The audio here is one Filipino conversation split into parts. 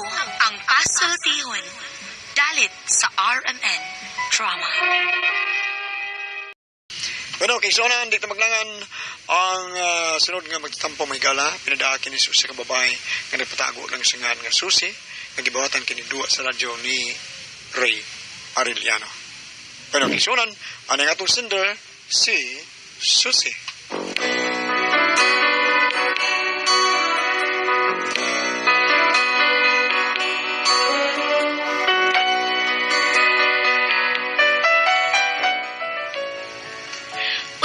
ang pasultihon. Dalit sa RMN Drama. Bueno, kay Sonan, di maglangan ang sunod nga magtampo may gala, pinadaan kini Susi ka babae nga nagpatago lang sa nga Susi, nagibawatan kini duwa sa radyo ni Ray Arellano. Bueno, kay Sonan, ang atong sender, si Susi.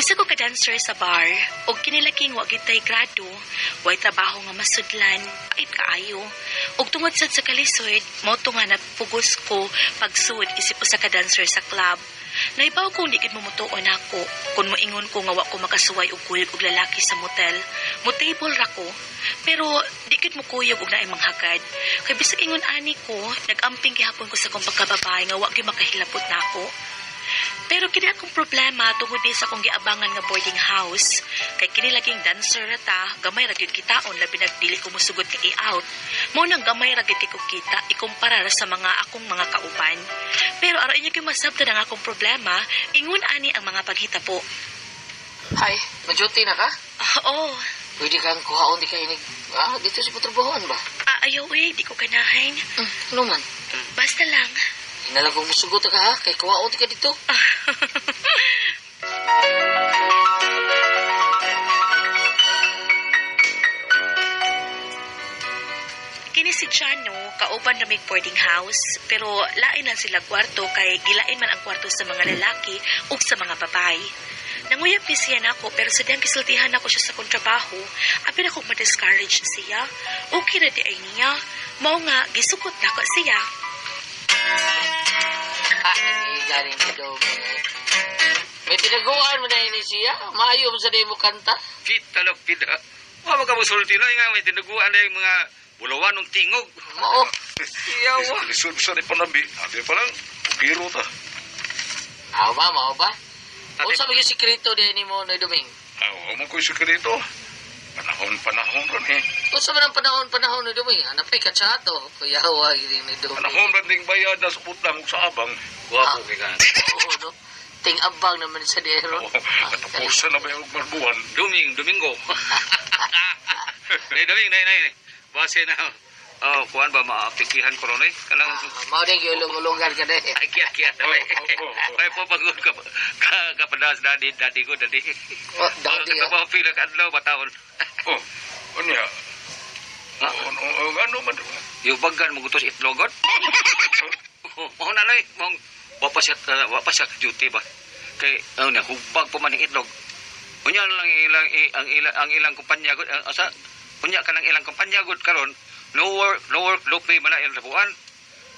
Usa ko ka-dancer sa bar, og kinilaking wa gitay grado, way trabaho nga masudlan, pait kaayo. Og tungod sad sa kalisod, mao to nga napugos ko pagsud isip usa ka dancer sa club. Naibaw kong di gid mumutuon ako, kun moingon ko nga wa ko makasuway og kuyog og lalaki sa motel. Motable ra ko, pero di gid mo kuyog og naay manghagad. Kay bisag ingon ani ko, nagamping gihapon ko sa kong pagkababay nga wa gyud makahilabot nako. Pero kini akong problema tungod din sa akong giabangan nga boarding house. Kay kini laging dancer rata, gamay ra gyud kitaon labi nagdili ko musugod nga i-out. Mao nang gamay ra gyud ko kita ikumpara sa mga akong mga kauban. Pero aron inyo kay masabtan ang akong problema, ingon ani ang mga paghitabo. Hay, majuti na ka? Oo. Pwede kang kuhaon di ka inig. Dito sa patrabahoan ba? Ayaw di ko ganahan. Ano man? Basta lang. Hinalagong musugot ka ha? Kay kuhaon di ka dito. Kini si Chano, kauban na may boarding house, pero lain lang sila kwarto kay gilain man ang kwarto sa mga lalaki ug sa mga babae. Nanguyap ni siya nako pero sa diyang kisultihan ako siya sa kontrabaho, apin ako ma-discourage siya. Okay na di ay niya, mao nga gisukot na ko siya. Galing ka daw. May tinaguan mo na ini siya? Maayo mo sa day mo kanta? Kita lang, pida. Wala ka mo sulti na nga, may tinaguan na yung mga bulawan ng tingog. Oo. Iyawa. Lisod sa ni Panabi. Ate pa lang, biro ta. Mao ba? O sa mga sikreto din ni mo na Duming? Oo, mo ko yung sikreto. Panahon ron eh. O sa mga panahon na Duming? Hanap ay katsato. Kuyawa, hindi ni Duming. Panahon ron ding bayad na supot lang sa abang. Wapo kay ka. Oo, no? Ting-abang naman sa dero. Katapusan na ba yung marbuhan? Domingo. Nay. Base na. Kuhan ba, maapikihan ko ron eh. Kanang... Mau din yung ulong-ulungan ka din. Ay, kiyat. Ay, papagod ka. Kapadas, dadi ko. Dati ka ba, feel ka adlaw, batawon. Ano ya? Ano man? Yung bagan mo gutos itlogon? Mga nanay, mga wapasya duty ba? Kay, hubag po man ang itlog. Unya lang ang ilang kumpanya gud asa unya ka ng ilang kumpanya gud karon no work no pay man ang labuan.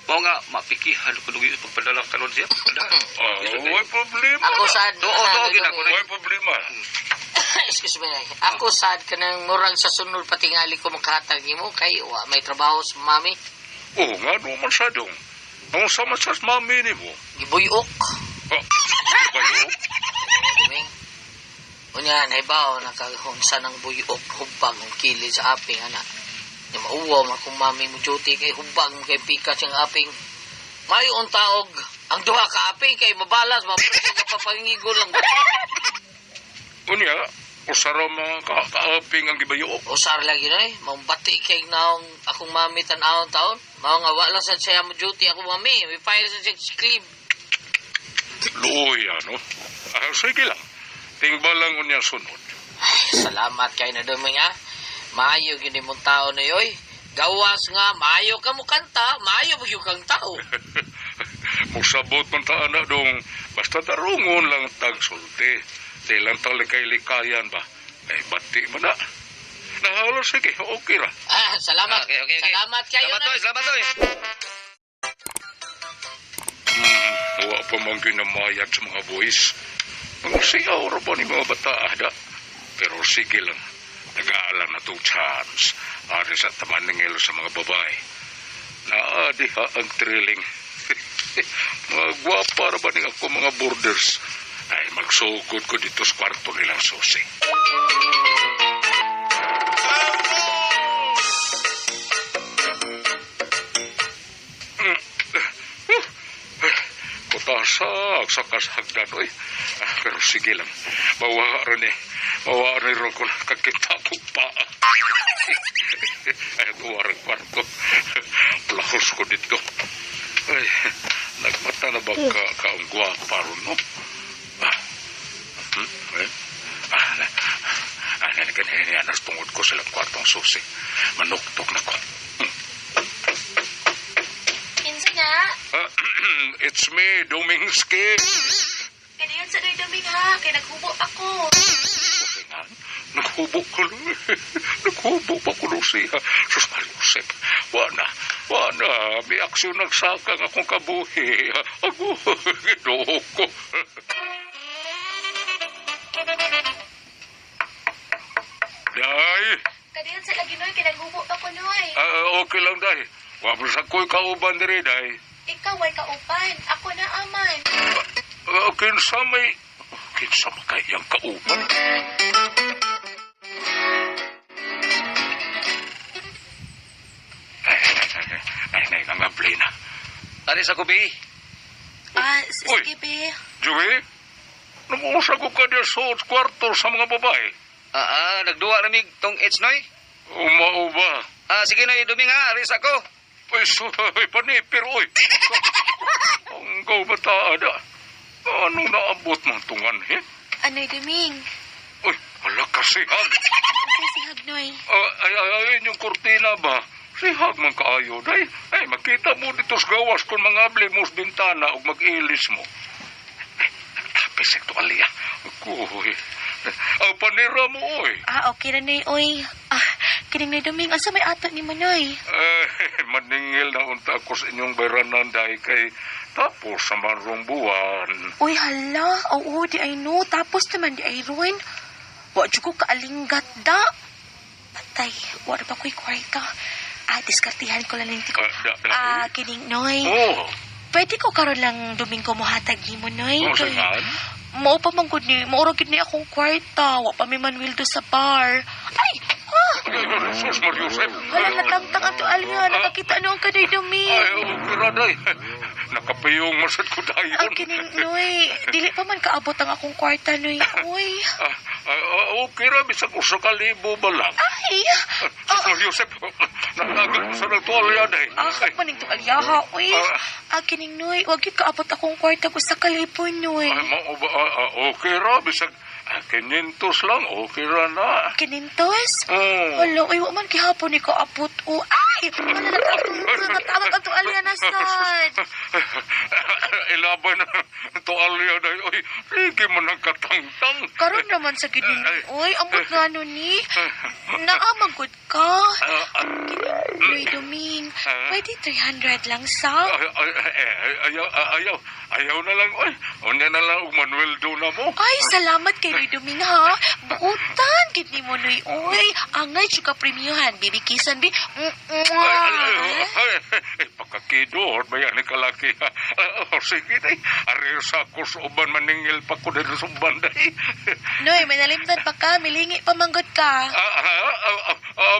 Mao nga mapikihan ko dugi pagpadala karon siya. Wala problema. Ako sad. Ginako na problema. Excuse me. Ako sad kanang murag sa sunod patingali ko makahatag nimo kay may trabaho sa mami. Nga no man sadong. Ang sama sa mami nimo. Gibuyok. Gibuyok. Duming. Unya naibaw nakahunsa ng buyok hubag ng kili sa aping ana. Di mauwaw akong mami mo duty kay hubag mo kay pika siyang aping. Mayon taog ang duha ka aping kay mabalas mapresa ka papangigol lang. Unya, usara mga kaaping ang gibayok. Usar lagi na mambati kay naong akong mami tan-awon taon. Mao nga wala sa siya mo duty ako mami, may file sa siya clip. Luoy ano. Sige lang. Tingbalang unya sunod. Salamat kay na Duming ha. Maayo gini mong tao na yoy. Gawas nga, maayo ka mo kanta, maayo mo yung kang tao. Musabot man ta ana dong, basta tarungon lang tag sulti. Di lang tang likay-likayan ba? Ay, bati mo na. Nahalos, sige, okay ra. Salamat. Okay. Salamat kayo na. Salamat, Toy. Huwa pa mang ginamayat sa mga boys. Mga siyaw ra ba ni mga bata, ada? Pero sige lang. Nag-aalam na itong chance. Ari sa tamaningil sa mga babae. Naadi ha ang thrilling. Mga gwapa ra ba ni ako mga borders? Ay magsugod ko dito sa kwarto nilang susi. masak sa kasagdan, oy. Pero sige lang. Bawa rin ron ko kakita ko pa. Ay, bawa rin kwarto. Plahos ko dito. Ay, nagmata na ba kaong gwapa ron, no? Nagkanianas tungod ko silang kwartong susi. Manuktok na ko. Kinsa na? It's me, Domingski. Kadayon sa doy Doming ha. Kaya naghubo ako. Kusingan, naghubo ko lang. Naghubo pa ko nung siya. Sus Mariusep, wana, may aksyon nagsakang akong kabuhi. Ako, ginoo ko. Day! Kadayon sa lagi noy. Kaya naghubo ako noy. Okay lang, Day. Wabros ako'y kauban diri, Day. Ikaw ay kaupan. Ako na aman. Kinsa makayang kauban? Ay, nangablay na. Ari sa kubi. Sige be. Joey, namuusag ko ka diya sa kwarto sa mga babae. Nagduwa ramig tong Noy. Umauba. Sige Noy, Doming ha, aris ako. Ay, soy, panipir, oy. Ang kaubataada. Anong naabot ng tungan, he? Ano'y Doming? Uy, wala ka sihag. Kasi sihag noy. Ay, yung kurtina ba? Sihag man kaayo, day. Ay, makita mo dito sa gawas kung mga ablimos bintana o mag-ilis mo. Ay, nagtapis ito, Alia. Uy, panira mo, oy. Okay na noy, oy. Kining na Doming, asa may ato ni Manoy? Maningil na unta ako sa inyong bayranan, day, kay tapos sa marong buwan. Uy, hala. Oo, di ay no. Tapos naman di ay ruin. Wadyo ko kaalinggat da. Patay, wala pa ko'y kwarta. Diskartihan ko lang linti ko. Kining Noy. Oh. Pwede ko karon lang Domingo mo hatag ni mo, Noy. Saan? Mao pa man gud ni, mauragid ni akong kwarta. Wa pa may Manuel do sa bar. Ay! Sus, Mariusep. Hala, natangtang ato alya. Nakakita ano ang kaday Domi. Ay, okay day. Nakapayong masad ko dayon. Kining Noy. Dili pa man kaabot ang akong kwarta, Noy. Uy. Okay ra, bisag usa ka libo ba lang? Ay! Sus, Mariusep. Nalagat mo sa nagtualya, day. Maning to alyaha, uy. Kining Noy. Wag yun kaabot akong kwarta ko sa kalipon, Noy. Okay ra, bisag 500 lang, okay ra na. Kinintos? Oh. Wala, uy, waman kihapon ni kaabot o. Ay! Natawag ang tualya na sad. Ilaban na tualya na. Uy, sige mo ng katangtang. Karon naman sa gining, uy, amot nga nun ni. Naamagod ka. Uy, Doming, pwede 300 lang sa? Ayaw na lang, uy. Unya na lang, Manuel do na mo. Ay, salamat kay Noy Doming, ha? Buutan, kidney mo, Noy. Uy, angay, chuka premiuhan. Bibikisan, bi. Pagkakidor, bayan ni kalaki. Sige, day. Ariyo sa ako sa uban, maningil pa ko din sa uban, day. Noy, may nalimtan pa ka. Milingi pa manggod ka.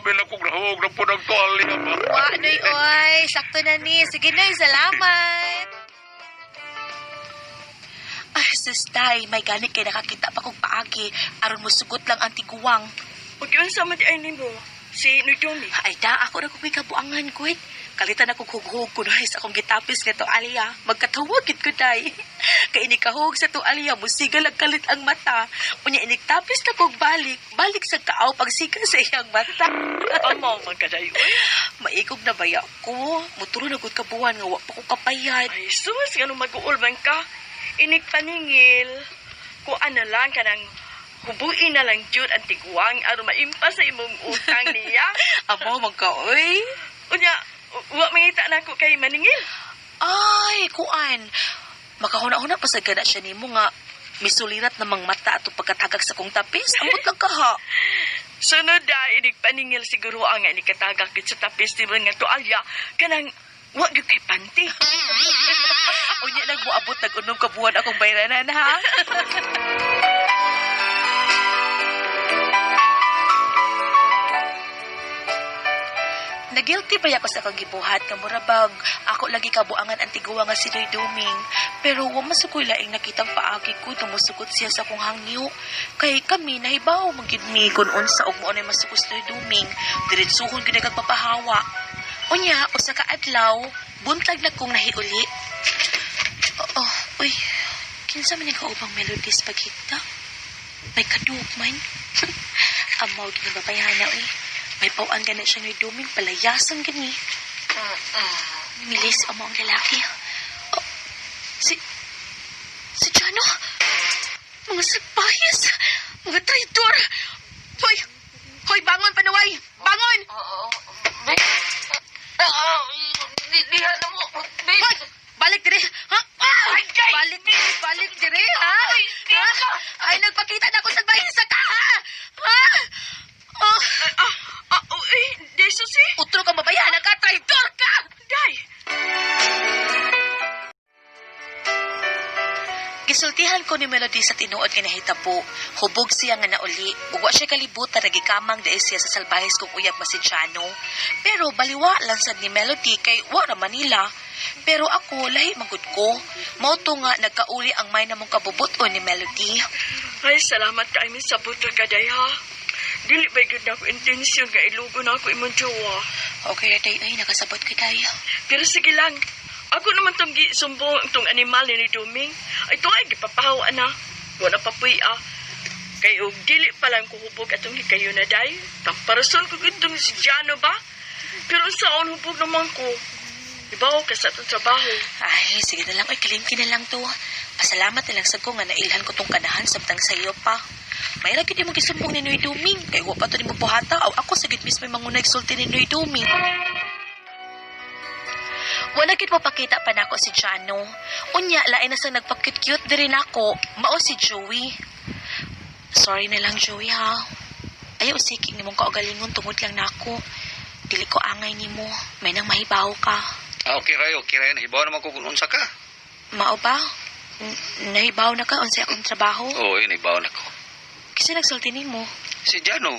Binakog na po ng tuwalya ba? Wa, Noy, oy. Sakto na ni. Sige, Noy, salamat. Ay, sustay, may ganit kay nakakita pa kong paagi. Aron mo sugot lang ang tiguwang. Huwag yun sa mati ay nimo. Si Nudumi. Ay da, ako na kung may kabuangan ko eh. Kalitan akong hughug ko na sa akong gitapis nga to Alia. Magkatawagit ko day. Kaya inikahog sa to Alia, musigal ang kalit ang mata. Unya iniktapis na kong balik sa kaaw pagsigal sa iyang mata. Amaw magkadayo. Maikog na baya ko. Muturo na kong kabuhan nga wa pa ko kapayad. Ay, sus, nga nung mag-uulman ka. Inik paningil. Kung ano lang ka nang hubuin na lang jud ang tiguang aron maimpa sa imong utang niya. Amo, magkaoy. Unya, wa mangita na ako kay maningil. Ay, kuan. Makahuna-huna pa sa gana siya nimo nga misulirat namang mata ato pagkatagak sa kong tapis. Amot lang ka ha. Sunod da, inig paningil siguro ang nga inikatagak sa tapis ni mga tualya. Kanang, wa gyud kay panty. Unya nagbuabot nag-unom ka buwan akong bayranan ha. Nagilty pa ako sa kong gibuhat nga murabag. Ako lagi kabuangan ang tiguwa nga si Noy Doming. Pero wa masukoy laing nakitang paagi ko tumusugod siya sa kong hangyo. Kay kami nahibaw magid mi kun unsa og mo nay masukos na duming, diretsuhon gyud kagpapahawa. Unya usa ka adlaw, buntag na kong nahiuli. Uy. Kinsa man yung kaubang melodies paghigta? May kadug man. Amaw ginababayan na, uy. May pawaan gana siya ng duming, palayasan gani. Milis ang mga lalaki. Si Jano? Mga salbayas! Mga traitor! Hoy, bangon, Panaway! Bangon! Diha na mo. Hoy! Balik dire! Ha? Balik dire, ha? Ay, nagpakita na ako sa bahisa ka, ha? Ha? Jesus eh. Utro ka mabayanan ka, traitor ka! Day. Gisultihan ko ni Melody sa tinuod nga nahitabo. Hubog siya nga nauli. Ugwa siya kalibutan nagikamang dahil siya sa salbahis kong uyab masidyano. Pero baliwa lang sad ni Melody kay wala Manila. Pero ako, lahi magud ko. Mauto nga nagkauli ang may namong kabubuton ni Melody. Ay, salamat ka amin sa buto ka, day, ha? Dili ba yun ako intensyon nga ilugo na ako imong jowa. Okay, day, ay, nakasabot ka, day. Pero sige lang. Ako naman tong sumbong itong animal ni Duming. Ay, ito ay gipapahawa na. Wala pa puy, Kay og dili pa lang kuhubog atong hikayo na, day. Tamparason ko itong si Jano ba? Pero saan hubog naman ko? Ibaw ka sa itong trabaho. Ay, sige na lang. Ay, kalimki na lang to. Pasalamat na lang sa ko nga nailhan ko tong kanahan sabtang sa iyo pa. May lagi di mo gisumbong ni Noy Duming. Kaya huwag pa to ni mo buhata. O ako sagid mismo yung mangunay sulti ni Noy Duming. Wala gid mo pakita pa nako si Jano. Unya, lain na sang nagpa-cute-cute diri nako. Mao si Joey. Sorry na lang, Joey, ha? Ayaw siking ni mong kaugalingon tungod lang nako. Dili ko angay ni mo. May nang mahibaw ka. Okay, Ray. Nahibaw naman ko kung unsa ka. Mao ba? Nahibaw na ka unsay akong trabaho? Oo, nahibaw na ko. Kasi nagsulti nimo. Si Jano.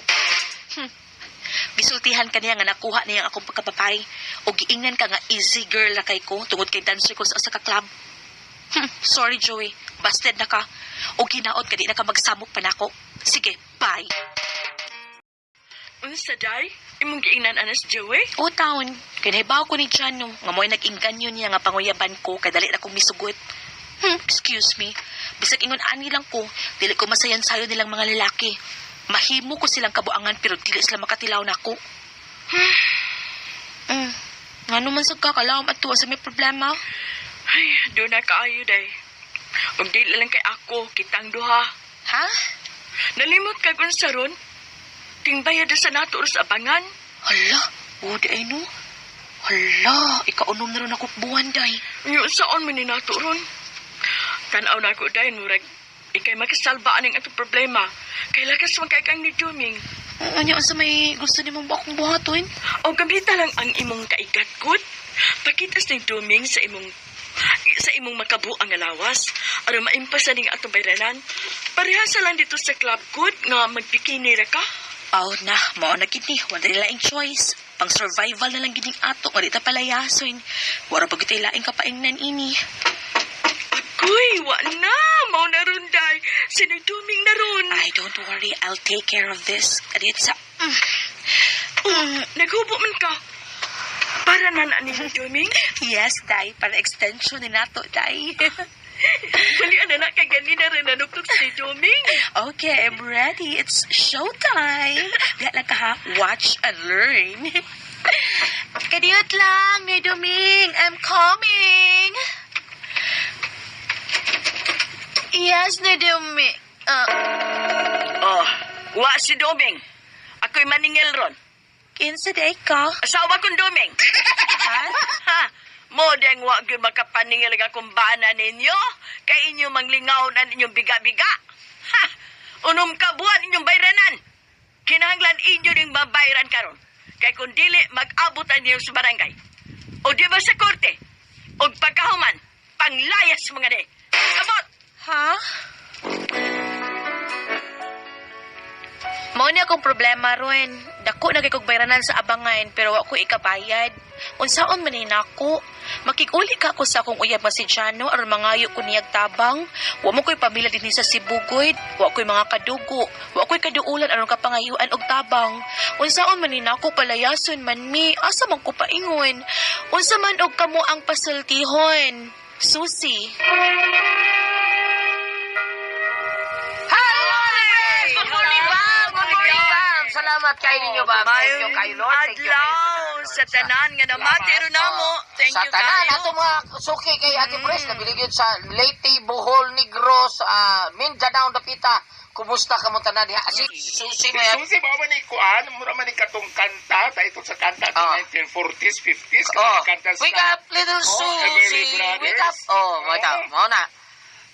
Gisultihan ka niya nga nakuha niya akong pagkapapay. O giingnan ka nga easy girl na kay ko tungod kay dancer ko sa ka club. Sorry, Joey. Busted na ka. O ginaot ka di na ka magsamok pa nako. Sige, bye. Unsa, day? Imong giingnan anas Joey? O taon, kinahibaw ko ni Jano nga mo'y nag-inganyo niya nga panguyaban ko kay dali na kong misugot. Excuse me. Bisag ingon ani lang ko, dili ko masayan sayo nilang mga lalaki. Mahimo ko silang kabuangan pero dili sila makatilaw nako. Ngano man sad ka kalawom at tuwa sa may problema? Ay, doon na kaayo, day. Huwag dili lang kay ako, kitang duha. Ha? Nalimot ka kung saron? Tingbayad sa nato sa abangan. Hala, di ay no. Hala, ikaunom na rin ako buwan, day. Yung saan mo ni nato ron? Tanaw na ako, day, murag. Ikay makasalbaan ang atong problema. Kay lakas man kay kang ni Duming. Ano sa may gusto ni mong bakong buhaton? O gabita lang ang imong kaikat-kut. Pakitas ni Duming sa imong makabuang alawas. Aron maimpasan ning atong bayranan. Parehasa lang dito sa club kut nga magbikini ra ka. Aw na, mao na gini. Wala laing choice. Pang survival na lang gining ato. Nga dita palayason. Wala pag itay laing kapaingnan ini. Agoy, wa na. Mao na ron, day. Sinagduming na ron. Ay, don't worry. I'll take care of this. Kadit sa... Naghubo man ka. Para na ni Duming? Yes, day. Para extension ni nato, day. Dali na kay ganina rin nanuktok si Duming. Okay, I'm ready. It's showtime. Diyan lang ka ha. Watch and learn. Kadiyot lang, Noy Duming. I'm coming. Yes, Noy Duming. Wa si Duming. Ako'y maningil ron. Kinsa day ka? Asawa kong Duming. Ha? Mo deng wa gyud makapaningil nga kumbana ninyo. Kay inyo manglingaw na ninyong biga-biga. Ha? Unom ka buwan inyong bayranan. Kinahanglan inyo ding mabayran karon. Kay kung dili mag-abot niyo sa barangay. O di ba sa korte? O pagkahuman, panglayas mga de. Abot! Ha? Mao ni akong problema ron. Dako na kay kog bayranan sa abangan pero wa ko ikabayad. Unsaon man ni nako? Makig-uli ka ko sa akong uyab nga si Jano aron mangayo ko niyag tabang. Wa mo ko'y pamilya dinhi sa Sibugod. Wa ko'y mga kadugo. Wa ko'y kaduulan aron kapangayuan og tabang. Unsaon man ni nako palayason man mi? Asa man ko paingon? Unsa man og kamo ang pasultihon? Susi. Good morning, ma'am. Good morning, ma'am. Salamat kayo ninyo, ma'am. Thank you kayo, Lord. Thank you adlaw sa tanan nga namatero namo. Thank sa you tanan, kayo. ato mga suki kay Ate Pres, nabiligyod sa Leyte, Bohol, Negros, Mindanao, Dapita. Kumusta ka mo tanan diha? Susi mo yan. Susi, ba man ikuan? Mura man ikatong kanta. Tayo ito sa kanta ito 1940s, 50s. Oh, Kanta sa... wake up, little Susie. Wake up. Oh, wake up. Mao na.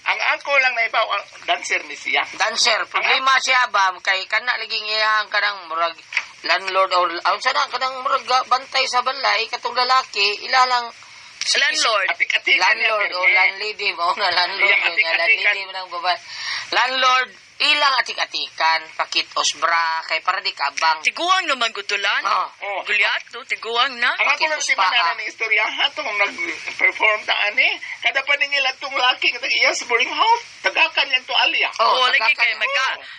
Ang angko lang na ibaw, ang dancer ni siya. Dancer, problema siya ba kay kana laging iyang kanang murag landlord or sana kanang murag bantay sa balay katong lalaki ilalang Landlord. Atik-atikan landlord o landlady mo na landlord Iyang nga atik-atikan. landlady mo ng babae. Landlord ilang atik-atikan pakitos bra kay para di kabang. Tiguang naman gutulan. Oh. Oh. Gulyat, no? Tiguang na. Ang ako lang si Pakitos pa, manana ng istorya hatong nag-perform ta ani kada pa ningil atong laki nga iya sa boarding house tagakan yang to alya. Oh, lagi tagakan. kay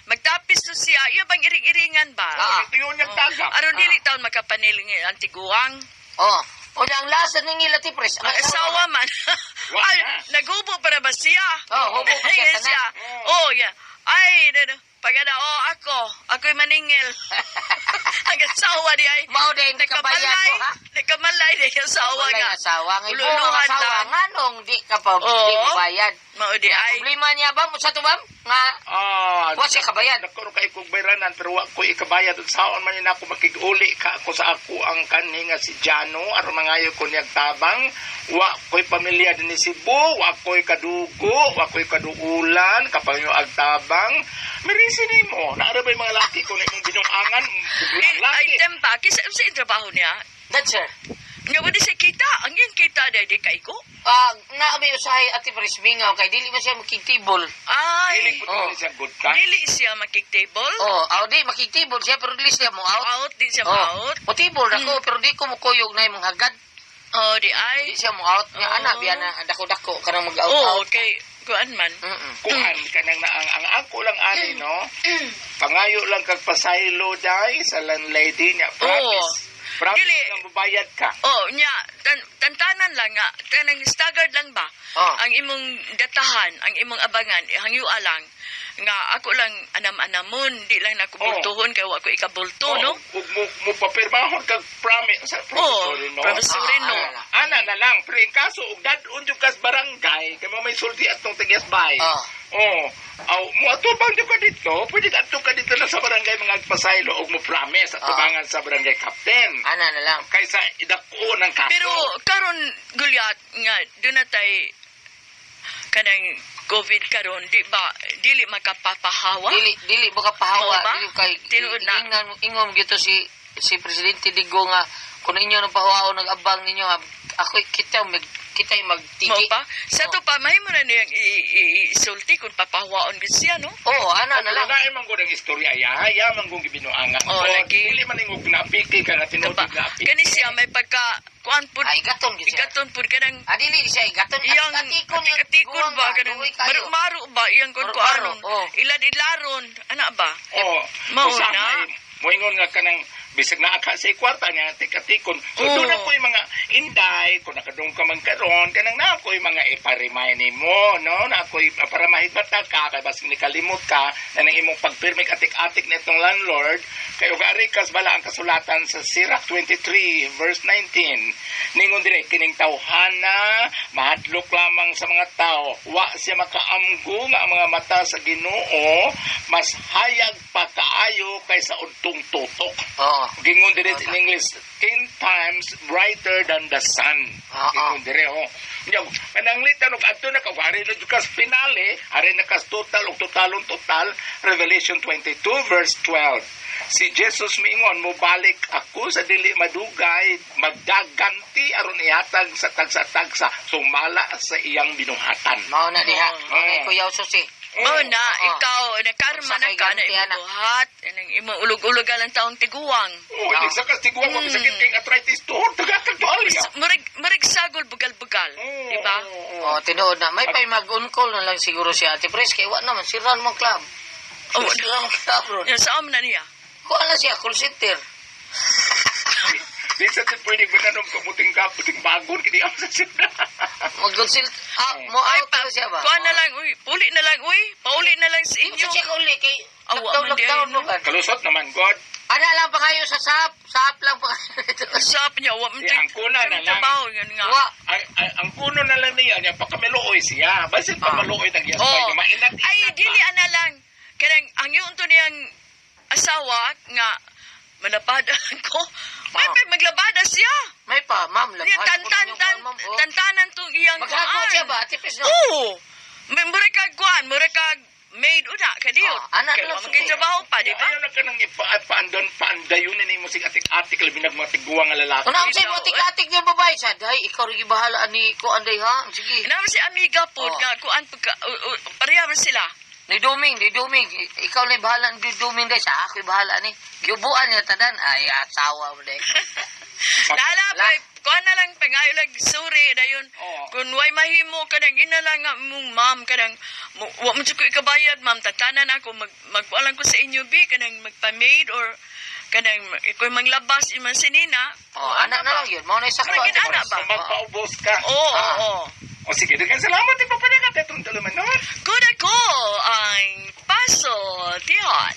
magtapis to siya. Iya bang iring-iringan ba? Ito yun yung tagak. Aron dili taon makapaniling ang tiguang. Oh. O ang lasa ng Ate Pres. Ang asawa man. Wa Ay, na. naghubo para ba siya? Oh, hubo pa siya, Ay, tanan. Oh, yeah. Ay, pagada, ako'y maningil. Ang asawa di ay. Mao din nakabayad ko ha. Nakamalay di ang asawa Wala nga. nga asawa nga ibo Ululuhan asawa lang. nga nung di ka pa Oo. di mo bayad. Mao di ay. Problema niya ba mo sa tubam nga wa siya kabayad. Nagkaroon kay kong bayranan pero wa ko ikabayad ug saon man ako makig-uli ka ako sa ako ang kanhi nga si Jano aron mangayo ko niyag tabang wa ko'y pamilya din ni Cebu wa ko'y kadugo wa ko'y kaduulan kapag yung agtabang mirisi nimo naara ba yung mga laki ko na imong binungangan Ay, laki tempa, kisa sa trabaho niya. Dancer. Nga ba di siya kita? Ang yung kita di kay ko? Na may usahay Ate Pres mingaw kay dili man siya makigtibol. Dili Ay, po Oh. siya good ka dili siya makik-table. Oh, di makigtibol siya pero dili siya mo out. Out, di siya Oh, out. mo tibol ako pero di ko mo kuyog na imong hagad. Oh, di ay. Di siya mo out. Nga Oh. ana biya na dako-dako kanang mag-out Oh, out. okay. Kuan man. kuan kanang na ang ako lang ani no pangayo lang kag pasaylo dai sa landlady niya promise promise Dili. nga mabayad ka Oh, nya, tantanan lang nga. Tanang staggered lang ba? Oh. Ang imong datahan, ang imong abangan, hangyua lang. Nga ako lang anam-anamon, di lang na ko Oh. bultuhon kay wa ko ikabulto, no? ug mo papirmahon kag promise sa Oh, promissory no promissory no. ana na lang pero in kaso ug dadun jud kas barangay kay mo may sulti atong tigyas bay Oh. aw mo atubang jud ka dito pwede ka atong ka dito na sa barangay mga pasaylo ug mo promise atubangan sa barangay captain Ana na lang. kaysa idako ng kaso Pero karon gulyat nga doon na tay kanang COVID karon, di ba dili makapapahawa? Dili buka pahawa, Mao ba? dili kay Tinuod na. ingom gito si Presidente Digo nga kung inyo nang pahawa nag-abang ninyo nga ako kita Mo magtigi. pa? Sa to pa mahimo na niyang isulti kung papahawaon gid siya, no? Oh, ana na lang. Wala man ko ng istorya ya man kong gibinuangan. Oh, lagi. Dili man ingog napiki ka na tinuod Diba? na apiki. Kani siya may pagka kuan pud Ay gaton gid siya. igaton pud kanang Dili siya igaton. iyang Atikon atikon ba kanang maru ba iyang kun Maru-maru, kuanon oh. ilad-ilaron ana ba Oh, Mao usa na. kay moingon nga kanang bisag naa ka sa kwarta niya tik-atikon. So Oh. doon ako yung mga inday kung nakadung ka man karon kanang na ako yung mga iparimay nimo no na ako para mahibata ka kay basig ni kalimot ka na nang imong pagpirmi atik-atik nitong landlord kay ugari kas bala ang kasulatan sa Sirach 23 verse 19 ningon dire kining tawhana mahadlok lamang sa mga tao wa siya makaamgo nga ang mga mata sa Ginoo mas hayag pa kaayo kaysa udtong tutok. Oo. Gingon dire in English 10 times brighter than the sun. Gingon dire oh. Nya pananglitan og adto na kawari na jud kas finale, ari na kas total og totalon total Revelation 22 verse 12. Si Jesus mingon mo balik ako sa dili madugay magdaganti aron ihatag sa tagsa-tagsa sumala sa iyang binuhatan. Mao na diha. Oh. Okay, Kuya Susi. Mao na, ikaw, nakarma na Sa kay ka na ganti, anak. ibuhat. Anang imong ulog-ulog ka lang taong tiguang. Oh, hindi sa kastigwa mo sakit kay arthritis tuhod tagakag to Alia. Murig sagol bugal-bugal. Di ba? Oh, tinuod na. May pay mag-on-call na lang siguro si Ate Pres. Kaya wala naman, sira naman club. Oh, Sira naman club, bro. Yung saan na niya? Kuha na siya, call center. Di sa pwede bananom kamuting kaputing bagon kini ang sa sina. Mag-consil... mo out na siya ba? Kuha na lang, uy. Puli na lang, uy. Pauli na lang sa Inyo inyo. siya uli kay... Awa, Lockdown mandi, mo ba? Kalusot naman God. Ana lang pa kayo sa SAP. SAP lang pa kayo. Sap niya, wa mo Ang kuna na lang. trabaho, yun nga. Wa. Ang kuno na lang niya niya pagkamiluoy siya. Basit pagmaluoy nagyas pa niya mainat. Ay, dili ana lang. Kanang ang yun to niyang asawa nga manapadan ko. May Ah. maglabada siya. May pa, ma'am. Niya tantanan tong iyang Maghagod siya ba? Ate Pres, no? Oo. Mura kag kuan, mura kag maid una kadiyo. Anak Kaya lang maging siya. trabaho pa, di ba? Ayaw na ka nang ipaandon paandayon ni mo sig atik-atik labi nagmatiguang nga lalaki. Kung ako sa'yo, matik-atik niya babae siya. Dahil ikaw rin ibahalaan ni ko anday ha. Sige. Naman si amiga po, Oh. nga kuan pagka, pareha ba sila? Ni Duming. Ikaw na bahala ni Duming dahil sa ako bahala ni. Giubuan niya tanan. Ay, asawa mo dahil. Nala, kuan na lang, pangayo lang, sorry, dayon. Oo. Kung way mahimo, kadang ina lang nga mong ma'am, kadang, wa mo ko ikabayad, ma'am, tatanan ako, magkualan ko sa inyo, bi, kadang magpa-maid, or, kadang, iko'y manglabas, iman si Nina. Oh, anak na lang yun. Mau na isa ko. Parang gid-anak ba? Magpaubos ka. Oo, Ah. oo. O sige, dagan salamat din pa pala ka tetong dalaman no. Good ako, ang paso, tihon.